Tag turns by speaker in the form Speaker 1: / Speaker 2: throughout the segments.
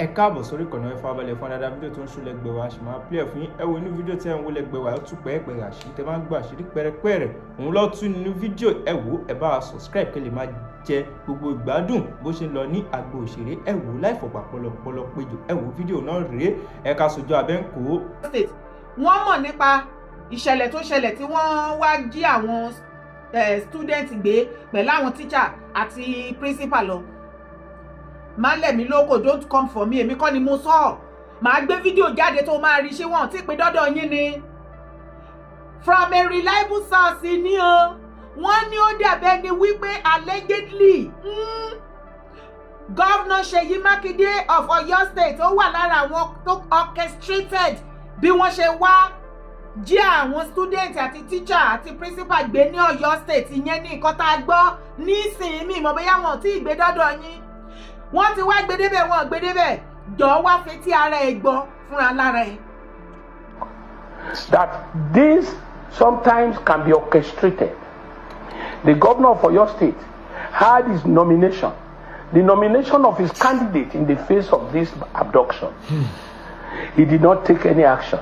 Speaker 1: ẹ káàbọ̀ sórí ìkànnì ẹ farabalẹ̀ fún dáadáa fídíò tó ń ṣúlẹ̀ gbẹ̀ wá ṣì máa play fún yín ẹ wo inú fídíò tí ẹ ń wọlé gbẹ̀ wá ó tún pẹ́ẹ́pẹ́rẹ́ àṣírí tẹ máa ń gbọ́ àṣírí pẹ́rẹ́pẹ́rẹ́ òun lọ́ọ́ tún nínú fídíò ẹ wò ẹ bá wa subscribe kẹ́ lè máa jẹ gbogbo ìgbádùn bó ṣe ń lọ ní agbo òṣèré ẹ wò láì fọ̀pá pọlọpọlọ péjọ ẹ wò fídíò náà rèé ẹ ká sojú abẹ́ǹkó.
Speaker 2: wọ́n mọ̀ nípa ìṣẹ̀lẹ̀ tó ṣẹlẹ̀ tí wọ́n wá jí àwọn student gbé pẹ̀lú àwọn teacher àti principal lọ. Má lẹ̀ mí lóko, don't come for me, èmi kọ́ ni mo sọ. Màá gbé fídíò jáde tó máa rí ṣé wọ́n ti pín dọ́dọ̀ yín ni. From a reliable source ni o. Wọ́n ní ó dàbẹ́ ni wípé allegedly Governor Seyi Makinde of Oyo State ó wà lára àwọn tó orchestrated bí wọ́n ṣe wá jí àwọn student àti teacher àti principal gbé ní Oyo State. Ìyẹn ní nǹkan tá a gbọ́ nísìnyí mọ̀ bóyá wọn ò tí ì gbé dọ́dọ̀ yín. Wọ́n ti wá gbedébẹ̀ wọn gbedébẹ̀ jọ̀ọ́ wá fetí ara ẹ̀ gbọ́ fúnra lára ẹ̀.
Speaker 3: That this sometimes can be orchestrated. The governor of Oyo State had his nomination, the nomination of his candidate in the face of this abduction. He did not take any action.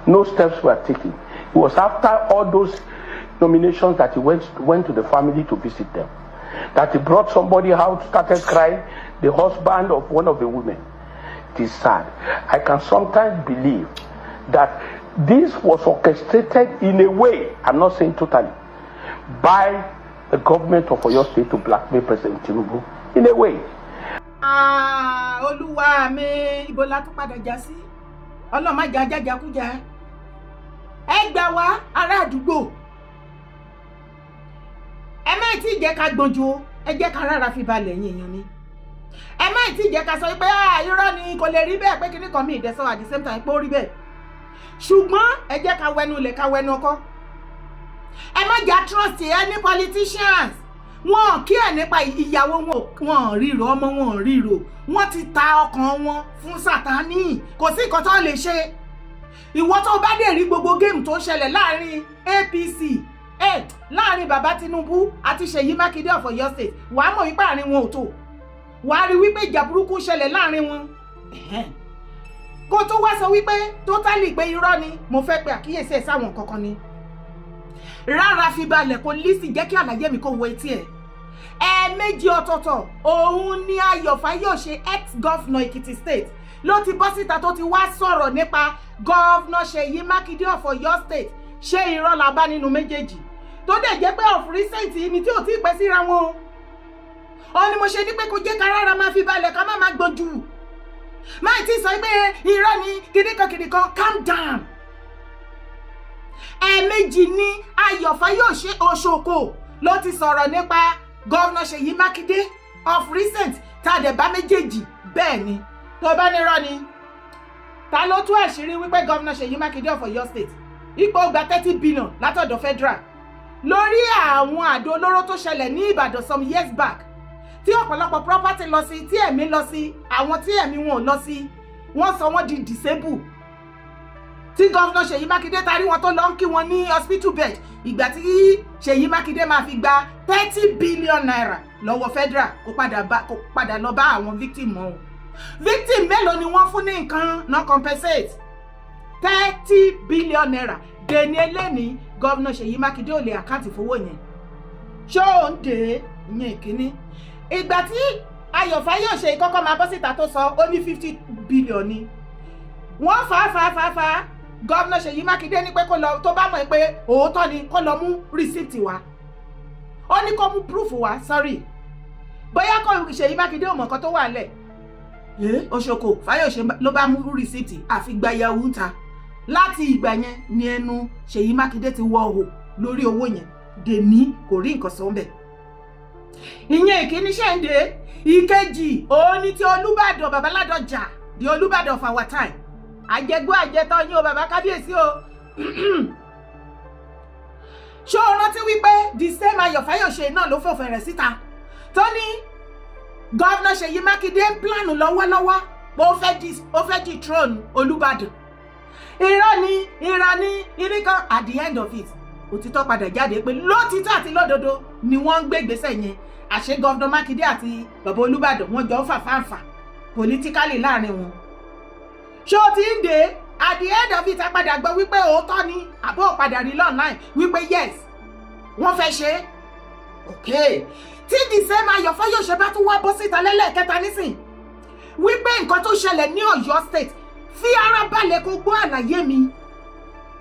Speaker 3: No steps were taken. It was after all those nominations that he went to the family to visit them. That he brought somebody out, started crying, the husband of one of the women. It is sad. I can sometimes believe that this was orchestrated in a way, I'm not saying totally, by the government of Oyo State to blackmail President Tinubu. In a way.
Speaker 2: Olúwa mi, ibo la tún padà já sí. Ọlọ́run má jà jájákújà. Ẹ gbà wá ará àdúgbò. Ẹ má tí jẹ́ ká gbọ́njú, ẹ jẹ́ ká rárá fi balẹ̀ yín èèyàn ni. Ẹ má tí jẹ́ ká sọ pé irọ́ ni kò lè rí bẹ́ẹ̀ pé kíní kan mi ìdẹ́sọ́ at the same time pé ó rí bẹ́ẹ̀. Ṣùgbọ́n ẹ jẹ́ ká wẹnu lẹ̀ ká wẹnu ọkọ́. Ẹ má jà trust any politicians. Wọ́n kí ẹ̀ nípa ìyàwó wọn ríro ọmọ wọn ríro. Wọ́n ti ta ọkàn wọn fún Sátánì. Kò sí nǹkan tó lè ṣe. Ìwọ tó bá dé rí gbogbo géèmù tó ṣẹlẹ̀ láàrin APC láàrin bàbá Tinubu àti Seyi Makinde of Oyo State wàá mọ̀ wípé àárín wọn ò tó. Wàá rí wípé ìjà burúkú ṣẹlẹ̀ láàrin wọn. Kó tó wá sọ wípé totally pé irọ́ ni mo fẹ́ pe àkíyèsí ẹ̀ sáwọn kankan ni. Rárá fi balẹ̀ kó lísì jẹ́ kí àlàyé mi kó wo etí ẹ̀. Ẹ̀ẹ̀mejì ọ̀tọ̀ọ̀tọ̀ òun ni Ayọ̀fáyọ̀ṣe ex-governor Ekiti State ló ti bọ́ síta tó ti wá sọ̀rọ̀ nípa Governor Seyi Makinde of Oyo State. Ṣé irọ́ la bá nínú méjèèjì? Tó dẹ̀ jẹ́ pé of recent ni tí ò tí ì pẹ́ síra wọn. Ó ní mo ṣe ní pé kó jẹ́ ká rárá máa fi balẹ̀ ká má máa gbọ́njú. Máì tí sọ pé irọ́ ni kìnìkan calm down. Ẹ̀ẹ̀mejì ni Ayọ̀fáyọ̀ṣe Òṣòkò ló ti sọ̀rọ̀ nípa Governor Seyi Makinde of recent tá a dẹ̀ bá méjèèjì bẹ́ẹ̀ ni. Tó bá ní irọ́ ni ta ló tú àṣírí wípé Governor Seyi Makinde of Oyo State ipò gba 30 billion látọ̀dọ̀ federal lórí àwọn àdó olóró tó ṣẹlẹ̀ ní Ìbàdàn some years back tí ọ̀pọ̀lọpọ̀ property lọ sí tí ẹ̀mí lọ sí àwọn tí ẹ̀mí wọn ò lọ sí wọ́n sọ wọ́n di disable tí Governor Seyi Makinde tarí wọn tó lọ ń kí wọn ní hospital bed ìgbà tí Seyi Makinde máa fi gba 30 billion naira lọ́wọ́ federal kó padà lọ bá àwọn victim wọn. Victim mélòó ni wọ́n fún ní nǹkan non compensate 30 billion naira deni eléni Governor Seyi Makinde ò lè àkáǹtì fowó yẹn. Ṣó ń dé ìyẹn ìkíní. Ìgbà tí Ayọ̀fáyọ̀ṣe kọ́kọ́ máa bọ́ síta tó sọ ó ní 50 billion ni. Wọ́n fà Governor Seyi Makinde ní pé kó lọ tó bá mọ̀ pé òótọ́ ni kó lọ mú receipt wá. Ó ní kó mú proof wá, sorry. Bóyá kó Seyi Makinde ò mọ̀ nǹkan tó wà lẹ̀. Òṣòkò Fáyọ̀ṣe ló bá mú receipt àfi gba yahoo ta. Láti ìgbà yẹn ni ẹnu Seyi Makinde ti wọ òhò lórí owó yẹn dèní kò rí nǹkan sọ ńbẹ̀. Ìyẹn ìkíní ṣẹ́ǹdé ìkejì òun ni ti Olúbàdàn Babaládọjà di Olúbàdàn of our time. Àjẹgbó àjẹtọ́ yín o bàbá kábíyèsí o. Ṣó o rántí wípé the same Ayọ̀fáyọ̀ṣe náà ló fòfin rẹ̀ síta tó ní Governor Seyi Makinde ń plánù lọ́wọ́lọ́wọ́ pé ó fẹ́ di throne Olúbàdàn. Irọ́ ni iríkan at the end of it òtítọ́ padà jáde pé lótìtọ́ àti lódodo ni wọ́n ń gbé ìgbésẹ̀ yẹn. Àṣẹ Governor Makinde àti bàbá Olúbàdàn wọ́n jọ fàfáǹfà politically láàrin wọn. ṣé o ti ń dé at the end of it a padà gbọ́ wípé òótọ́ ni àbó padà rí online wípé yes wọ́n fẹ́ ṣe é. Okay, tí the same Ayọ̀fáyọ̀ṣe bá tún wá bọ́ síta lẹ́lẹ́kẹta nísìn wípé nǹkan tó ṣẹlẹ̀ ní Ọ̀yọ́ state fi ara balẹ̀ kó gbọ́ àlàyé mi.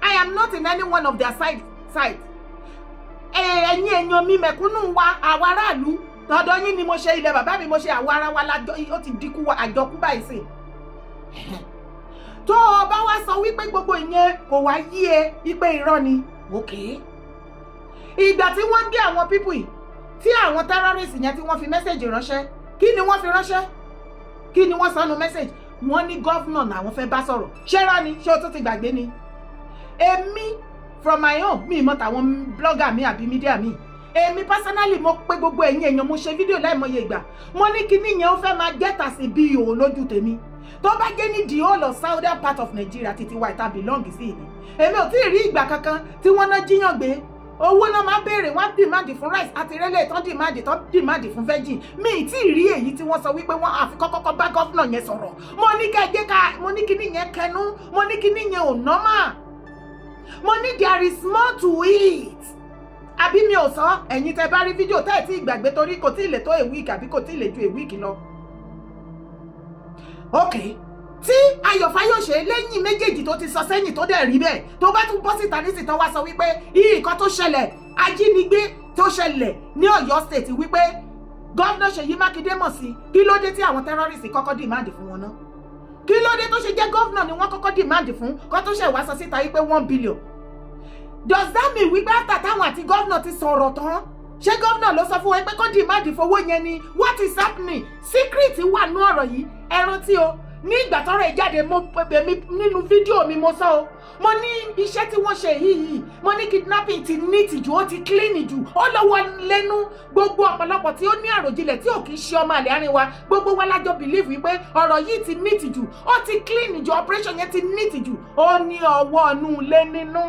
Speaker 2: I am not in any one of their side. Ẹ̀yin èèyàn mi mẹ̀kúnnù wa àwa aráàlú tọ́dọ̀ yín ni mo ṣe ilẹ̀ bàbá mi mo ṣe àwa ara wa lájọ ó ti dínkù àjọkú báyìí sí. Tó o bá wá sọ wípé gbogbo ìyẹn kò wá yí ẹ wípé irọ́ ni. Okay. Ìgbà tí wọ́n gbé àwọn pípù yìí tí àwọn terrorist yẹn tí wọ́n fi mẹ́sẹ̀jì ránṣẹ́ kí ni wọ́n fi ránṣẹ́ kí ni wọ́n sọnù mẹ́sẹ̀jì wọ́n ní gọ́fúnà làwọn fẹ́ bá sọ̀rọ̀ ṣé rán ni ṣé o tún ti gbàgbé ni. Èmi from my own mi mọ̀ tàwọn blogger mi àbí media mi èmi personally mo pé gbogbo ẹ̀yin èèyàn mo ṣe fídíò láìmọye ìgbà mo ní kíní yẹn ó fẹ́ máa get as a bí òun lójú tèmi tó bá jẹ́ ní the whole of southern part of Nigeria títí wa ìta belong sí ni èmi ò tí ì rí ìgbà kankan tí wọ́n ná jíyàn gbé owó náà máa béèrè wọ́n dìmáàdì fún rice àti rẹ́lẹ̀ tán dìmáàdì fún veggie mi ì tí ì rí èyí tí wọ́n sọ wípé wọ́n àfi kọ́kọ́ bá gọ́fúnà yẹn sọ̀rọ̀ mo ní kẹ́jẹ́ ká mo ní kíní yẹn kẹnu mo ní kíní yẹn ò normal mo ní there is more to it àbí mi ò sọ ẹ̀yin tẹ́ bá rí fídíò tẹ́ ẹ̀ tí ìgbàgbé torí kò tí ì lè tó a week àbí kò tí ì lè ju a week lọ. Okay, tí Ayọ̀fáyọ̀ṣe lẹ́yìn méjèèjì tó ti sọ sẹ́yìn tó dẹ̀ rí bẹ́ẹ̀ tó bá tún bọ́ síta nísìnyí tán wá sọ wípé yìí nǹkan tó ṣẹlẹ̀ ajínigbé tó ṣẹlẹ̀ ní Ọ̀yọ́ state wípé gọ́vnà Ṣèyí Mákindé mọ̀ sí kí ló dé tí àwọn terrorist kọ́kọ́ dìmáàdì fún wọn náà kí ló dé tó ṣe jẹ́ gọ́vnà ni wọ́n kọ́kọ́ dìmáàdì fún kó tó ṣe wá sọ síta wípé 1 billion. Does that mean wípé after táwọn àti gọ́vnà ti sọ̀rọ̀ tán ṣé gọ́vnà ló sọ fún wọn pé kó dìmáàdì fowó yẹn ni what is happening secret wà nú ọ̀rọ̀ yìí ẹ rántí o ní ìgbà tọ́rọ̀ ẹ̀ jáde mo pè mí nínú fídíò mi mo sọ o mo ní iṣẹ́ tí wọ́n ṣe yìí mo ní kidnapping ti neat jù ó ti clean jù ó lọ́wọ́ lẹ́nu gbogbo ọ̀pọ̀lọpọ̀ tí ó ní àròjinlẹ̀ tí ò kì í ṣe ọmọ àlè àárín wa gbogbo wa lájọ believe wípé ọ̀rọ̀ yìí ti neat jù ó ti clean jù operation yẹn ti neat jù ó ní ọwọ́ ọ̀nù lé nínú.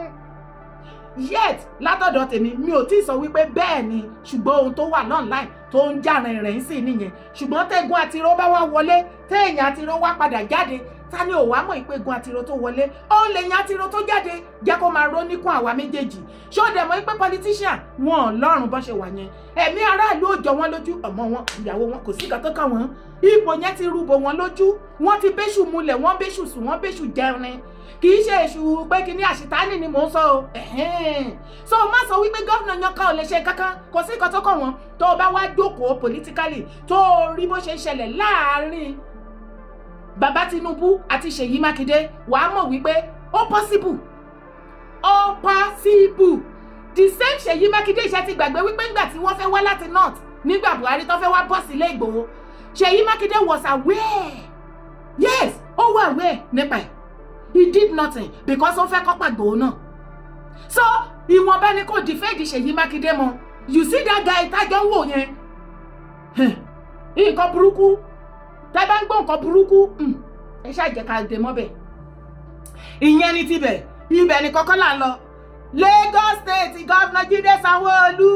Speaker 2: Yet látọ̀dọ̀ tèmi mi ò tí ì sọ wípé bẹ́ẹ̀ ni ṣùgbọ́n ohun tó wà online tó ń jà rìnrìn sí nìyẹn ṣùgbọ́n tẹ́gun àtiró bá wá wọlé téèyàn àtiró wá padà jáde ta ni ò wá mọ̀ ìpégun àtiró tó wọlé òun lèyàn àtiró tó jáde jẹ́ kó máa ró níkún àwa méjèèjì ṣé ó dẹ̀ mọ̀ pé politician wọn lọ́rùn bọ́ ṣe wà yẹn ẹ̀mí aráàlú ò jọ wọn lójú ọmọ wọn ìyàwó wọn kò sí nǹkan tó kàn wọ́n ipò yẹn ti rúbọ wọn lójú wọ́n ti béṣù mulẹ̀ wọ́n béṣù sùn wọ́n béṣù jẹrin kì í ṣe èṣù pé kí ní àṣetánì ni mò ń sọ o so má sọ wípé gọ́vnà yan kan ò lè ṣe kankan kò sí nǹkan tó kàn wọ́n tó o bá wá jókòó politically tó o rí bó ṣe ń ṣẹlẹ̀ láàárín bàbá Tinubu àti Ṣèyí Mákindé wàá mọ̀ wípé ó possible the same Ṣèyí Mákindé ìṣẹ́ ti gbàgbé wípé ńgbà tí wọ́n fẹ́ wá láti north nígbà Buhari tó fẹ́ wá bọ́ sílé Ìgbòho Ṣèyí Mákindé was aware yes ó wà aware nípa ẹ̀ he did nothing because ó fẹ́ kọ́pà Ìgbòho náà so ìwọ̀nba ni kò defend Ṣèyí Mákindé mọ́ you see that guy tájọ́ ń wò yẹn nǹkan burúkú tẹ́ bá ń gbọ́ nǹkan burúkú ẹ ṣàjẹ́ ká dé mọ́bẹ̀ ìyẹn ni tibẹ̀ ibẹ̀ ni kọ́kọ́ là ń lọ Lagos State Governor Jídé Sanwó-Olú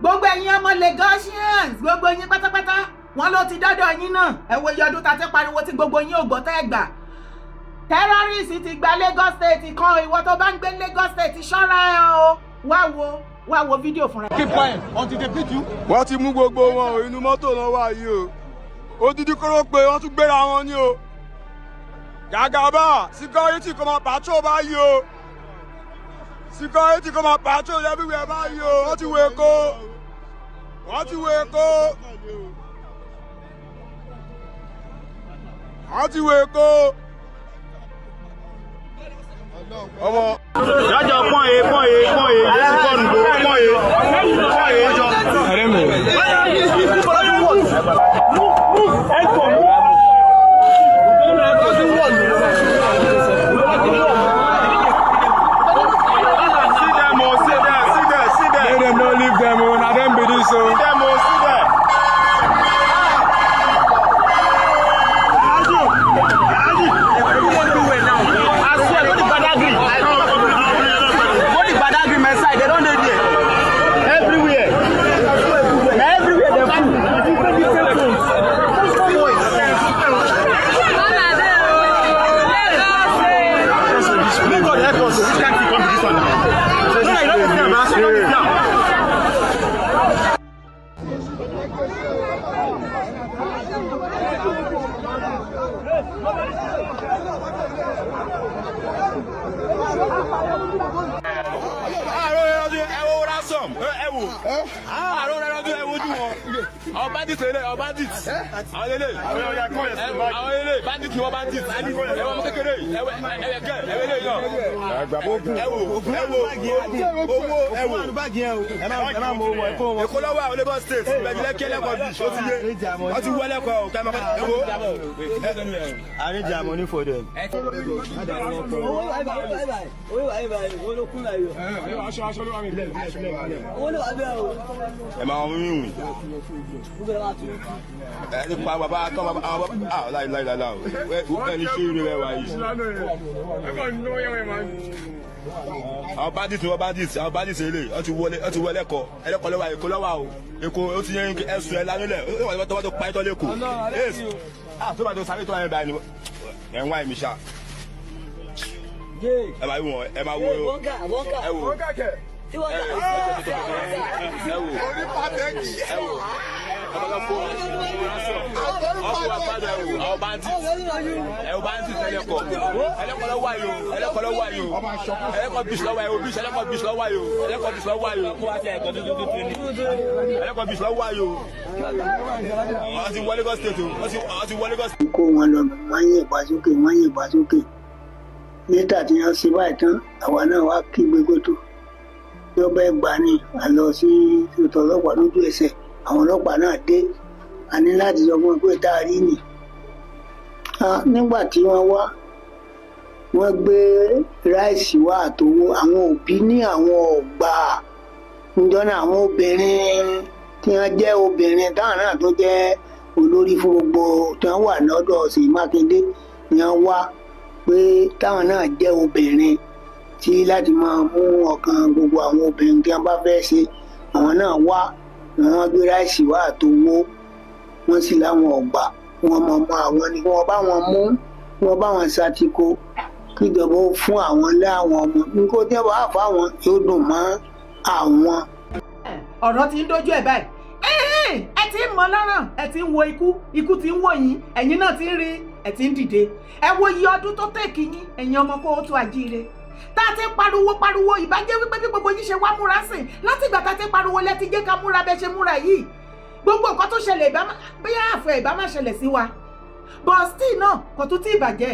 Speaker 2: gbogbo ẹ̀yin ọmọ Lagosians gbogbo yín pátápátá wọn ló ti dọ́dọ̀ yín náà ẹ wo iye ọdún tá ti pariwo tí gbogbo yín ò gbọ́ tẹ́ ẹ gbà terrorist ti gba Lagos State kan ìwọ tó bá ń gbé Lagos State ṣọ́ra ẹ o wá wo fídíò fúnra ẹ.
Speaker 4: keep quiet until they beat you.
Speaker 5: wọ́n ti mú gbogbo wọn o inú mọ́tò náà wà yìí o odidi kóró pé wọ́n tún gbéra wọn ní o Jagaba security kò máa patrol báyìí o security kò máa patrol everywhere báyìí o wọ́n ti wo Èkó wọ́n ti wo Èkó ọmọ.
Speaker 4: Jájọ pọ́n e Jésù pọ́n nùgbò pọ́n e jọ.
Speaker 5: ọ̀rẹ́ mi.
Speaker 4: See them.
Speaker 5: Let them not leave them o na them be this o.
Speaker 4: See them.
Speaker 5: Àwọn bandits ele ó ti wọlé ẹlẹ́kọ̀ọ́ lọ́wọ́ Èkó lọ́wọ́ o Èkó ó ti yẹn ẹ̀sùn ẹ̀ lánúlẹ̀ ó wà tó pa ẹ̀tọ́ lẹ́kọ̀ọ́ tó bá tó sáré tó wà báyìí ẹ̀ ń wá ẹ̀mí ṣá ẹ máa wọ ẹ máa wo ẹ wò
Speaker 6: kó wọn lọ wọ́n yìnbọn sókè nígbà tí wọ́n ṣe báyìí tán àwa náà wá kígbe gótó yọba ẹgbà ni a lọ sí ètò ọlọ́pàá lójú ẹsẹ̀ àwọn ọlọ́pàá náà dé a ní láti sọ fún ẹ pé tá a rí nì. nígbà tí wọ́n wá wọ́n gbé ráìsì wá àtowó àwọn òbí ní àwọn ọ̀gbà níjọ́ náà àwọn obìnrin tí wọ́n jẹ́ obìnrin táwọn náà tó jẹ́ olórí fún gbogbo tí wọ́n wà lọ́dọ̀ Ṣèyí Mákindé ni wọ́n wá pé táwọn náà jẹ́ obìnrin tí láti máa mú ọkàn gbogbo àwọn obìnrin tí wọ́n bá fẹ́ ṣe àwọn náà wá wọ́n gbé ráìsì wá àtowó wọ́n sì láwọn ọ̀gbà wọ́n mọ̀ mọ́ àwọn ni wọ́n bá wọn mú wọ́n bá wọn ṣàtìkó kíjọba ó fún àwọn láwọn ọmọ nǹkan tí wọ́n bá fà wọn yóò dùn mọ́ àwọn.
Speaker 2: ọ̀rọ̀ ti ń dojú ẹ̀ báyìí ẹ ti ń mọ lọ́rùn ẹ ti ń wo ikú ti ń wò yín ẹ̀yin náà ti ń rí ẹ ti ń dìde ẹ wo iye ọdún tó tẹ̀kì yín ẹ̀yin ọmọ kó o tún àjíire tá a ti pariwo ìbàjẹ́ wípé bí gbogbo yín ṣe wá múra sìn láti ìgbà tá a ti pariwo lẹ́tí jẹ́ ká múra bẹ́ẹ̀ ṣe múra yìí gbogbo nǹkan tó ṣẹlẹ̀ bóyá àfẹ́ ìbá má ṣẹlẹ̀ sí wa but still náà kò tún tí ìbàjẹ́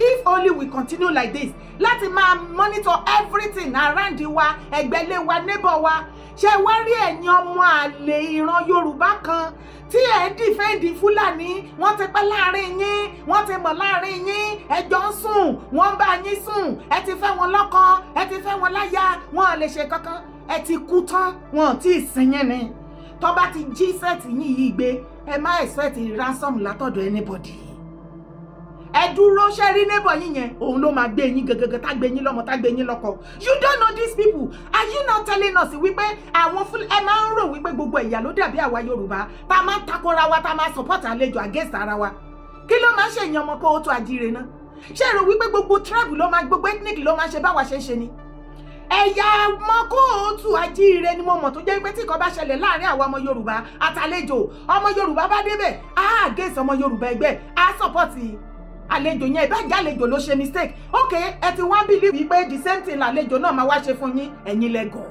Speaker 2: if only we continue like this láti máa monitor everything around wa ẹgbẹ́lé wa neighbor wa ṣe wá rí ẹ̀yin ọmọ àlè ìran Yorùbá kan tí ẹ̀ ń dìfẹ́ǹdì Fúlàní wọ́n ti pẹ́ láàrin yín wọ́n ti mọ̀ láàrin yín ẹjọ́ ń sùn wọ́n ń bá yín sùn ẹ ti fẹ́ wọn lọ́kọ ẹ ti fẹ́ wọn láya wọn ò lè ṣe kankan ẹ ti kú tán wọn ò tí ì sin yín ni tó bá ti jí sẹ́ẹ̀tì yín yìí gbé ẹ má expect ransom látọ̀dọ̀ anybody ẹ dúró ṣe rí neighbor yín yẹn òun ló máa gbé yín gẹ́gẹ́gẹ́ tá gbé yín lọ́mọ tá gbé yín lọ́kọ you don't know these people are you not telling us wípé àwọn ẹ máa ń rò wípé gbogbo ẹ̀yà ló dàbí àwa Yorùbá tá máa ń takora wa tá máa support àlejò against ara wa kí ló máa ṣe èèyàn ọmọ kó o tó àjíire náà ṣé rò wípé gbogbo tribe ló máa gbogbo ethnic ló máa ṣe báwa ṣe ń ṣe ni ẹ̀yà ọmọ kó o tó àjíire ni mo mọ̀ tó jẹ́ pé tí nǹkan bá ṣẹlẹ̀ láàrin àwọn ọmọ Yorùbá àtàlejò ọmọ Yorùbá bá débẹ̀ á against ọmọ Yorùbá ẹgbẹ́ á support àlejò yẹn ìbá jẹ́ àlejò ló ṣe mistake ok ẹ ti wá believe pé the same thing àlejò náà máa wá ṣe fún yín ẹ̀yin lẹ́gọ̀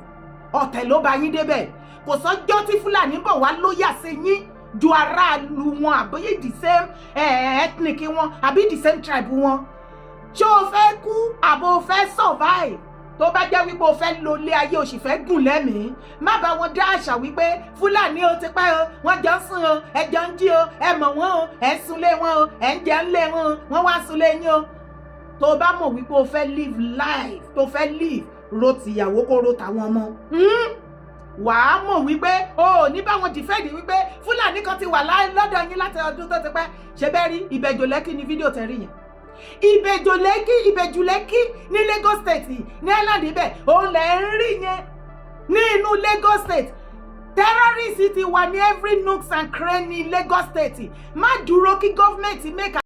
Speaker 2: ọ̀tẹ̀ ló bá yín débẹ̀ kò sọ́jọ́ tí Fúlàní bọ̀ wá lóyà sí yín ju aráàlú wọn àbóyé the same ethnic wọn àbí the same tribe wọn ṣé o fẹ́ kú àbò o fẹ́ survive tó bá jẹ́ wípé o fẹ́ lo ilé ayé o sì fẹ́ gùn lẹ́mìí má bá wọn dá àṣà wípé Fúlàní o ti pẹ́ o wọ́n jọ ń sùn o ẹ jọ ń jí o ẹ mọ̀ wọ́n o ẹ ń sunlé wọn o ẹ ń jẹ ńlé wọn o wọ́n wá sunlé yín o tó bá mọ̀ wípé o fẹ́ live life tó fẹ́ live ro tìyàwó kó ro tàwọn ọmọ wàá mọ̀ wípé o ò ní báwọn dìfẹ́ǹdì wípé Fúlàní kan ti wà lọ́dọ̀ yín láti ọdún tó ti pẹ́ ṣe bẹ́ẹ̀ rí Ìbẹ̀jò Lẹ́kì ní fídíò tẹ̀rí yẹn Ìbẹ̀jù Lẹ́kì ní Lagos State ní island ibẹ̀ òun lẹ̀ ń rí yẹn ní inú Lagos State terrorism ti wà ní every nooks and cranny Lagos State má dúró kí gọ́ọ̀mẹ̀ntì make